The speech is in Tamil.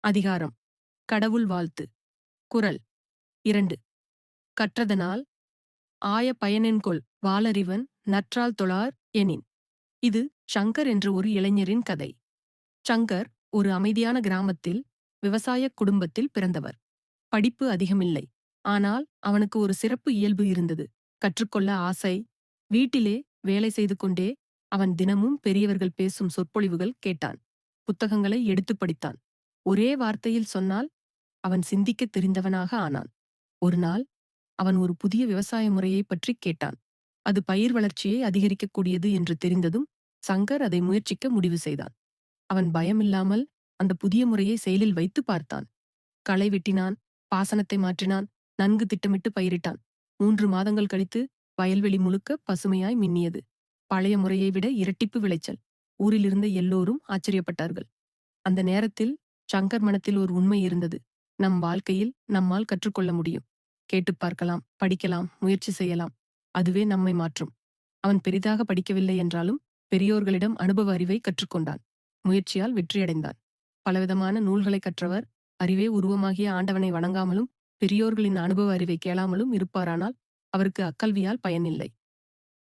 அதிகாரம் கடவுள் வாழ்த்து. குறள் 2. கற்றதனால் ஆய பயனென்கொல் வாளறிவன் நற்றால் தொழார் எனின். இது சங்கர் என்ற ஒரு இளைஞரின் கதை. சங்கர் ஒரு அமைதியான கிராமத்தில் விவசாயக் குடும்பத்தில் பிறந்தவர். படிப்பு அதிகமில்லை. ஆனால் அவனுக்கு ஒரு சிறப்பு இயல்பு இருந்தது. கற்றுக்கொள்ள ஆசை. வீட்டிலே வேலை செய்து கொண்டே அவன் தினமும் பெரியவர்கள் பேசும் சொற்பொழிவுகள் கேட்டான். புத்தகங்களை எடுத்துப் படித்தான். ஒரே வார்த்தையில் சொன்னால் அவன் சிந்திக்கத் தெரிந்தவனாக ஆனான். ஒரு நாள் அவன் ஒரு புதிய விவசாய முறையைப் பற்றி கேட்டான். அது பயிர் வளர்ச்சியை அதிகரிக்கக்கூடியது என்று தெரிந்ததும் சங்கர் அதை முயற்சிக்க முடிவு செய்தான். அவன் பயமில்லாமல் அந்த புதிய முறையை செயலில் வைத்து பார்த்தான். களை வெட்டினான், பாசனத்தை மாற்றினான், நன்கு திட்டமிட்டு பயிரிட்டான். 3 மாதங்கள் கழித்து வயல்வெளி முழுக்க பசுமையாய் மின்னியது. பழைய முறையை விட இரட்டிப்பு விளைச்சல். ஊரிலிருந்த எல்லோரும் ஆச்சரியப்பட்டார்கள். அந்த நேரத்தில் சங்கர் மனத்தில் ஒரு உண்மை இருந்தது. நம் வாழ்க்கையில் நம்மால் கற்றுக்கொள்ள முடியும். கேட்டுப் பார்க்கலாம், படிக்கலாம், முயற்சி செய்யலாம். அதுவே நம்மை மாற்றும். அவன் பெரிதாக படிக்கவில்லை என்றாலும் பெரியோர்களிடம் அனுபவ அறிவை கற்றுக்கொண்டான். முயற்சியால் வெற்றியடைந்தான். பலவிதமான நூல்களை கற்றவர் அறிவே உருவமாகிய ஆண்டவனை வணங்காமலும் பெரியோர்களின் அனுபவ அறிவை கேளாமலும் இருப்பாரானால் அவருக்கு அக்கல்வியால் பயனில்லை.